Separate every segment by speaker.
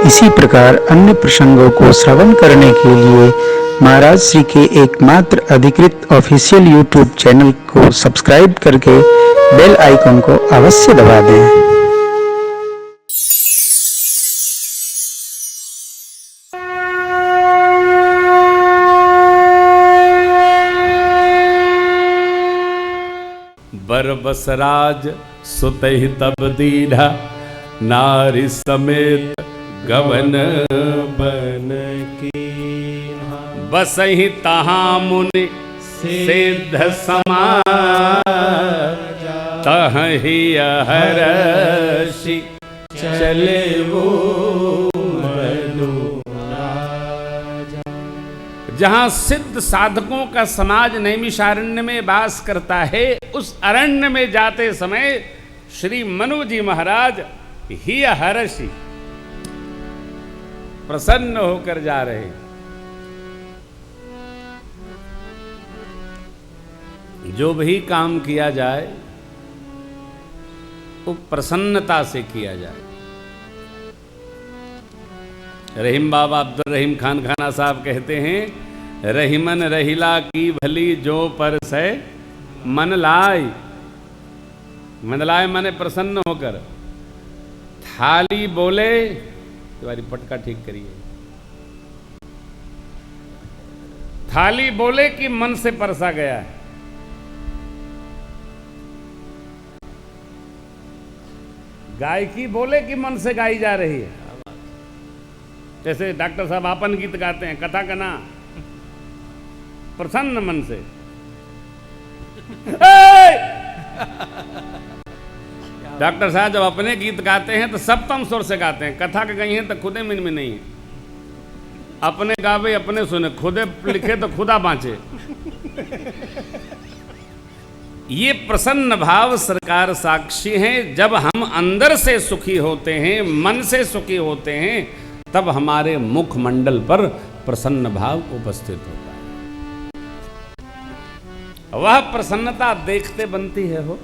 Speaker 1: इसी प्रकार अन्य प्रसंगों को श्रवण करने के लिए महाराज श्री के एकमात्र अधिकृत ऑफिशियल यूट्यूब चैनल को सब्सक्राइब करके बेल आइकन को अवश्य दबा दें।
Speaker 2: बरबसराज सुतहि तब दीढ़ा नारी समेत गवन बन की बसहि तहाँ मुनि सिद्ध समाज तहि हर्षि चले वो जहाँ सिद्ध साधकों का समाज नैमिषारण्य में वास करता है, उस अरण्य में जाते समय श्री मनु जी महाराज ही हर्षि प्रसन्न होकर जा रहे हैं। जो भी काम किया जाए वो प्रसन्नता से किया जाए। रहीम बाबा अब्दुल रहीम खान खाना साहब कहते हैं, रहीमन रहिला की भली जो पर से मन लाए। मन लाए माने प्रसन्न होकर। थाली बोले, तुम्हारी पटका ठीक करिए। थाली बोले कि मन से परसा गया है। गायकी बोले कि मन से गाई जा रही है। जैसे डॉक्टर साहब आपन गीत गाते हैं, कथा कना प्रसन्न मन से। डॉक्टर साहब जब अपने गीत गाते हैं तो सप्तम स्वर से गाते हैं। कथा के गई हैं तो खुदे मन में नहीं है। अपने गावे अपने सुने, खुदे लिखे तो खुदा बाँचे। ये प्रसन्न भाव सरकार साक्षी हैं। जब हम अंदर से सुखी होते हैं, मन से सुखी होते हैं, तब हमारे मुखमंडल पर प्रसन्न भाव उपस्थित होता है। वह प्रसन्नता देखते बनती है हो।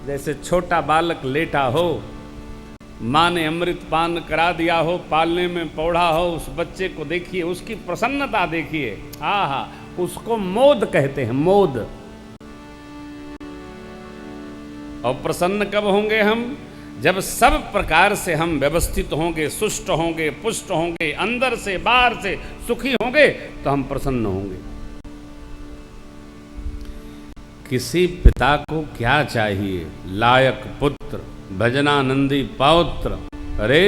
Speaker 2: जैसे छोटा बालक लेटा हो, माँ ने अमृत पान करा दिया हो, पालने में पौड़ा हो, उस बच्चे को देखिए, उसकी प्रसन्नता देखिए। आहा, उसको मोद कहते हैं, मोद। और प्रसन्न कब होंगे हम? जब सब प्रकार से हम व्यवस्थित होंगे, सुष्ट होंगे, पुष्ट होंगे, अंदर से बाहर से सुखी होंगे, तो हम प्रसन्न होंगे। किसी पिता को क्या चाहिए? लायक पुत्र, भजनानंदी पौत्र। अरे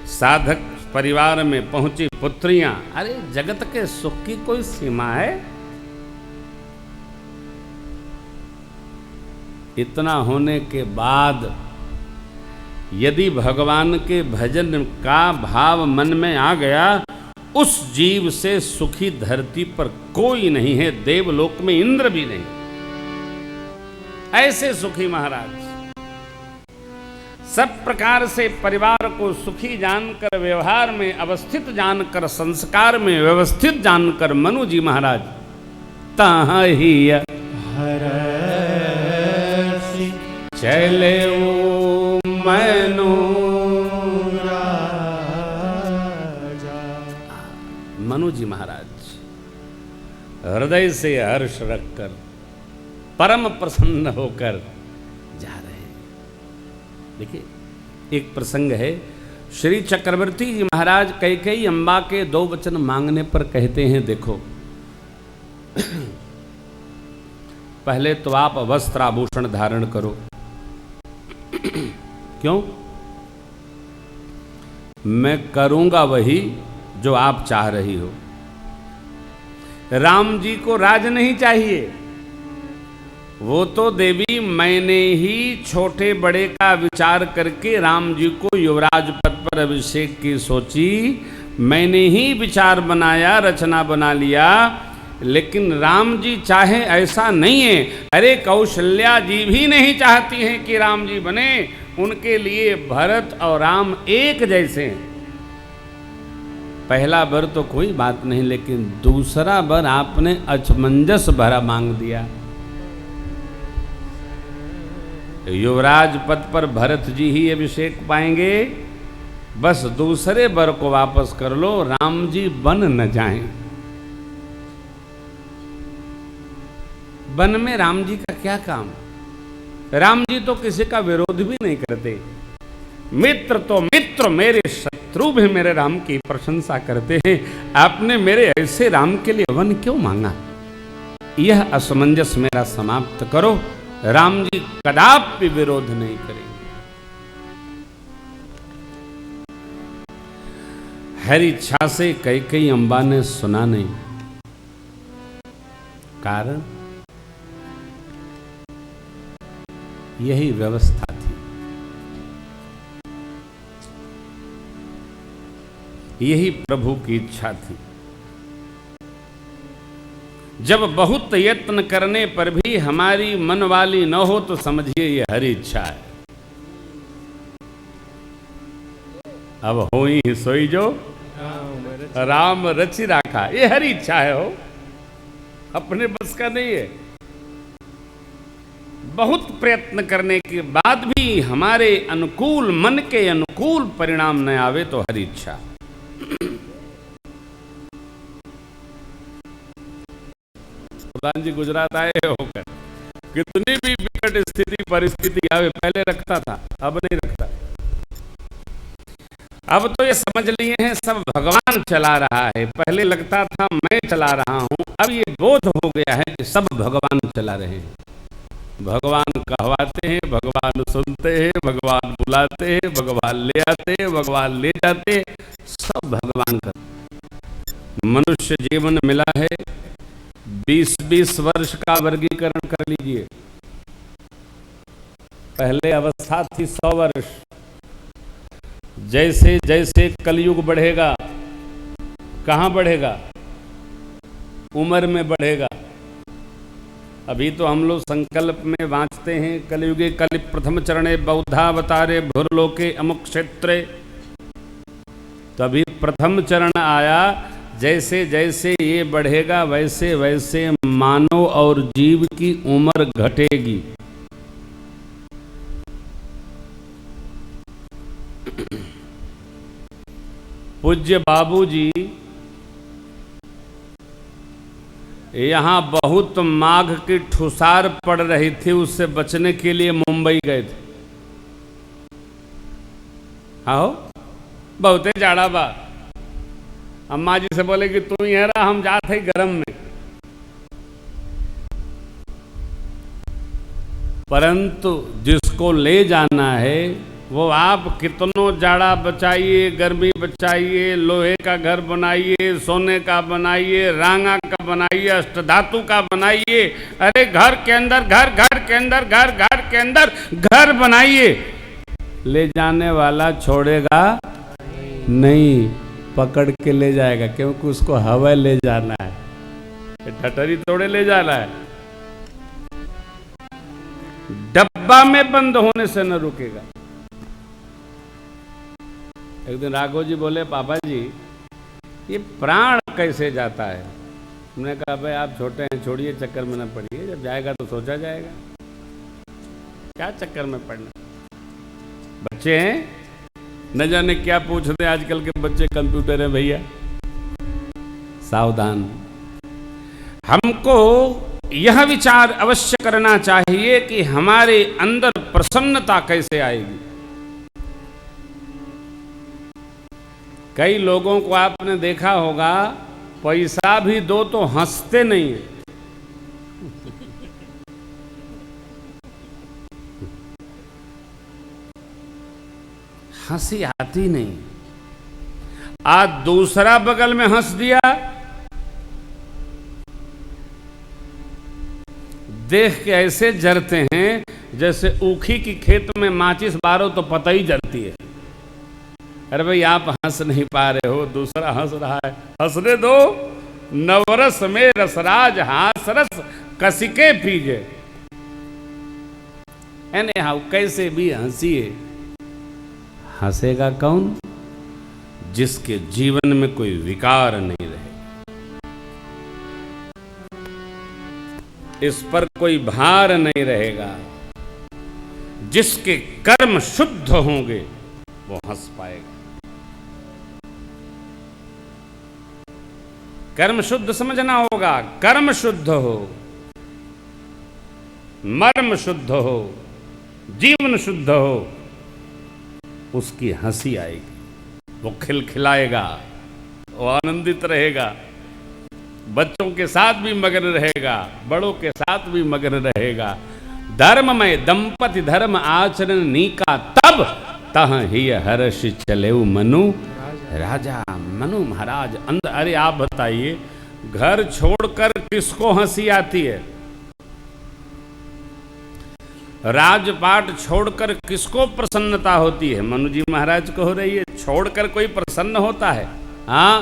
Speaker 2: साधक परिवार में पहुंची पुत्रियां। अरे जगत के सुख की कोई सीमा है? इतना होने के बाद यदि भगवान के भजन का भाव मन में आ गया, उस जीव से सुखी धरती पर कोई नहीं है। देवलोक में इंद्र भी नहीं। ऐसे सुखी महाराज सब प्रकार से परिवार को सुखी जानकर, व्यवहार में अवस्थित जानकर, संस्कार में व्यवस्थित जानकर मनु जी महाराज तहाँ ही हर्षि चले वो मनु राजा। मनु जी महाराज हृदय से हर्ष रखकर, परम प्रसन्न होकर जा रहे हैं। देखिए, एक प्रसंग है। श्री चक्रवर्ती जी महाराज कैकेयी अम्बा के 2 वचन मांगने पर कहते हैं, देखो पहले तो आप वस्त्र आभूषण धारण करो। क्यों? मैं करूंगा वही जो आप चाह रही हो। राम जी को राज नहीं चाहिए, वो तो देवी मैंने ही छोटे बड़े का विचार करके राम जी को युवराज पद पर अभिषेक की सोची। मैंने ही विचार बनाया, रचना बना लिया, लेकिन राम जी चाहे ऐसा नहीं है। अरे कौशल्या जी भी नहीं चाहती हैं कि राम जी बने। उनके लिए भरत और राम एक जैसे हैं। पहला वर तो कोई बात नहीं, लेकिन दूसरा वर आपने असमंजस भरा मांग दिया। युवराज पद पर भरत जी ही अभिषेक पाएंगे बस दूसरे वर को वापस कर लो, राम जी बन न जाएं। वन में राम जी का क्या काम? राम जी तो किसी का विरोध भी नहीं करते। मित्र तो मित्र, मेरे शत्रु भी मेरे राम की प्रशंसा करते हैं। आपने मेरे ऐसे राम के लिए वन क्यों मांगा? यह असमंजस मेरा समाप्त करो। राम जी कदापि विरोध नहीं करेंगे। हरि इच्छा से कैकेयी अम्बा ने सुना नहीं। कारण यही व्यवस्था थी। यही प्रभु की इच्छा थी। जब बहुत यत्न करने पर भी हमारी मन वाली न हो तो समझिए ये हरि इच्छा है। अब हो ही सोई जो राम रचि राखा, ये हरि इच्छा है। हो अपने बस का नहीं है। बहुत प्रयत्न करने के बाद भी हमारे अनुकूल, मन के अनुकूल परिणाम न आवे तो हरि इच्छा। प्रधान जी गुजरात आए होकर कितनी भी विकट स्थिति परिस्थिति आवे, पहले रखता था, अब नहीं रखता। अब तो ये समझ लिए हैं सब भगवान चला रहा है। पहले लगता था मैं चला रहा हूं, अब ये बोध हो गया है कि सब भगवान चला रहे हैं। भगवान कहवाते हैं, भगवान सुनते हैं, भगवान बुलाते हैं, भगवान ले आते हैं, भगवान ले जाते हैं, सब भगवान का। मनुष्य जीवन मिला है, 20-20 वर्ष का वर्गीकरण कर लीजिए। पहले अवस्था थी 100 वर्ष। जैसे जैसे कलयुग बढ़ेगा, कहां बढ़ेगा? उम्र में बढ़ेगा। अभी तो हम लोग संकल्प में वांचते हैं, कलयुगे कलि प्रथम चरणे बौद्धावतारे भूर्लोके अमुक क्षेत्रे। तभी प्रथम चरण आया। जैसे जैसे ये बढ़ेगा वैसे वैसे मानव और जीव की उम्र घटेगी। पूज्य बाबूजी यहाँ बहुत माघ की ठुसार पड़ रही थी, उससे बचने के लिए मुंबई गए थे। आओ बहुते जाड़ा बा। अम्मा जी से बोले कि तू ही रहा, हम जाते गरम में। परंतु जिसको ले जाना है वो आप कितनों जाड़ा बचाइए, गर्मी बचाइए, लोहे का घर बनाइए, सोने का बनाइए, रांगा का बनाइए, अष्टधातु का बनाइए। अरे घर के अंदर घर, घर के अंदर घर, घर के अंदर घर बनाइए। ले जाने वाला छोड़ेगा नहीं, पकड़ के ले जाएगा, क्योंकि उसको हवा ले जाना है। ठटरी तोड़े ले जाना है। डब्बा में बंद होने से न रुकेगा। एक दिन राघव जी बोले, पापा जी ये प्राण कैसे जाता है? हमने कहा भाई आप छोटे हैं, छोड़िए, चक्कर में न पड़िए, जब जाएगा तो सोचा जाएगा, क्या चक्कर में पड़ना। बच्चे हैं, न जाने क्या पूछते आजकल के बच्चे, कंप्यूटर है भैया। सावधान। हमको यह विचार अवश्य करना चाहिए कि हमारे अंदर प्रसन्नता कैसे आएगी। कई लोगों को आपने देखा होगा, पैसा भी दो तो हंसते नहीं है। हंसी आती नहीं। आज दूसरा बगल में हंस दिया, देख के ऐसे जरते हैं जैसे ऊखी की खेत में माचिस बारो तो पता ही जलती है। अरे भाई आप हंस नहीं पा रहे हो, दूसरा हंस रहा है, हंसने दो। नवरस में रसराज हास रस कसिके पीजे। एने हाउ कैसे भी हंसिए। हंसेगा कौन? जिसके जीवन में कोई विकार नहीं रहे, इस पर कोई भार नहीं रहेगा। जिसके कर्म शुद्ध होंगे वो हंस पाएगा। कर्म शुद्ध समझना होगा। कर्म शुद्ध हो, मर्म शुद्ध हो, जीवन शुद्ध हो, उसकी हंसी आएगी, वो खिलखिलाएगा, वो आनंदित रहेगा, बच्चों के साथ भी मगन रहेगा, बड़ों के साथ भी मगन रहेगा। धर्म में दंपति धर्म आचरण नीका, तब तह ही हर्ष चलेऊ मनु राजा। मनु महाराज अंदर, अरे आप बताइए, घर छोड़कर किसको हंसी आती है? राजपाट छोड़कर किसको प्रसन्नता होती है? मनु जी महाराज को हो रही है। छोड़कर कोई प्रसन्न होता है? हाँ,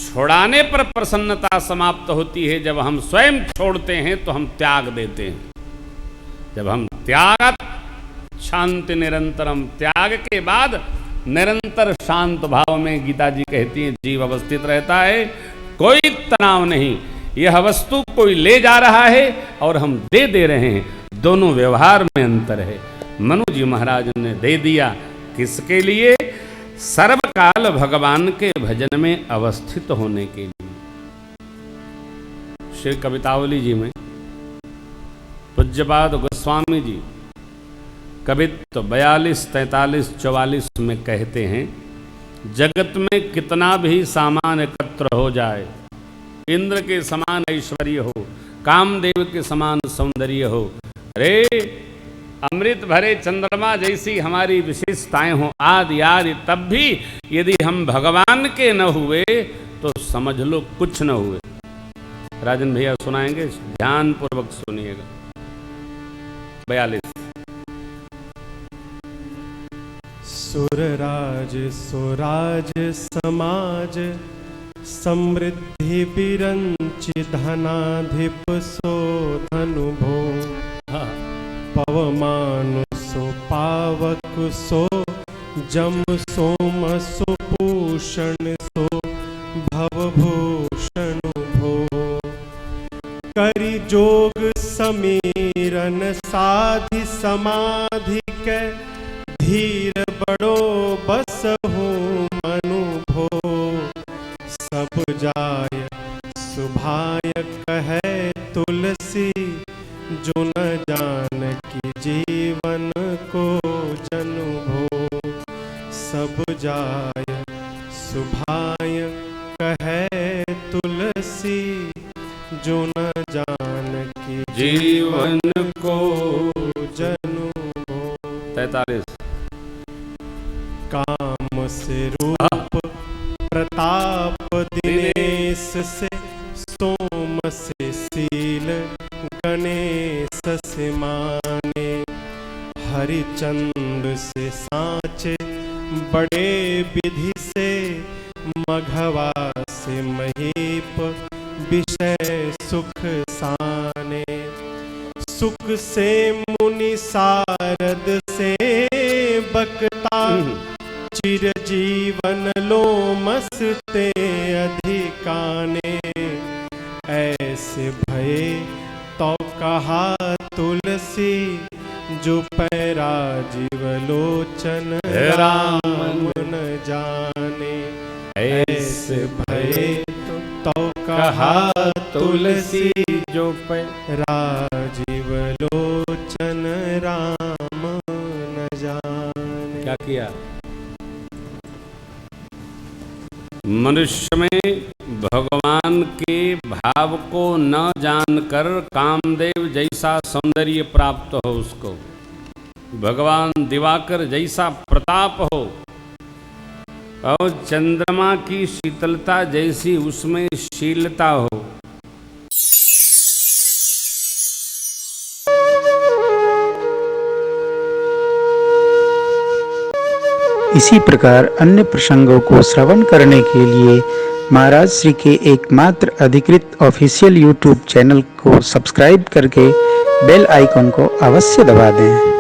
Speaker 2: छोड़ाने पर प्रसन्नता समाप्त होती है। जब हम स्वयं छोड़ते हैं तो हम त्याग देते हैं। जब हम त्याग, शांति निरंतरम, त्याग के बाद निरंतर शांत भाव में, गीता जी कहती हैं, जीव अवस्थित रहता है, कोई तनाव नहीं। यह वस्तु कोई ले जा रहा है और हम दे रहे हैं, दोनों व्यवहार में अंतर है। मनु जी महाराज ने दे दिया, किसके लिए? सर्वकाल भगवान के भजन में अवस्थित होने के लिए। श्री कवितावली जी में पूज्यपाद गोस्वामी जी कवित्व 42, 43, 44 में कहते हैं, जगत में कितना भी सामान एकत्र हो जाए, इंद्र के समान ऐश्वर्य हो, कामदेव के समान सौंदर्य हो, अरे अमृत भरे चंद्रमा जैसी हमारी विशेषताएं हो, आदि आदि, तब भी यदि हम भगवान के न हुए तो समझ लो कुछ न हुए। राजन भैया सुनाएंगे, ध्यान पूर्वक सुनिएगा। 42।
Speaker 3: सुरराज सुराज समाज समृद्धि बिरंचि धनाधिप सो धनु भो। पवमान सो पावक सो जम सोम सो पूषण सो भवभूषण भो। करि जोग समीरन साधि समाधि के धीर बड़ो बस हो मनु भो। सब जाय सुभाय कहे तुलसी जो न जान की जीवन को जनु भो। सब जाय सुभाय कहे तुलसी जो न जान की जीवन को जनु भो।
Speaker 2: 43।
Speaker 3: काम से रूप प्रताप दिनेश से सोम से सील गणेश से माने। हरिचंद से सांचे बड़े विधि से मघवा से महीप विषय सुख साने। सुख से मुनि सारद से बकता चिर जीवन लो मस्ते अधिकाने। ऐसे भये तो कहा तुलसी जो पैरा जीव लोचन राम न जाने। ऐसे भये तो कहा तुलसी जो पैरा जीव लोचन राम न जाने।
Speaker 2: क्या किया? मनुष्य में भगवान के भाव को न जानकर कामदेव जैसा सौंदर्य प्राप्त हो उसको, भगवान दिवाकर जैसा प्रताप हो, और चंद्रमा की शीतलता जैसी उसमें शीलता हो।
Speaker 1: इसी प्रकार अन्य प्रसंगों को श्रवण करने के लिए महाराज श्री के एकमात्र अधिकृत ऑफिशियल यूट्यूब चैनल को सब्सक्राइब करके बेल आइकन को अवश्य दबा दें।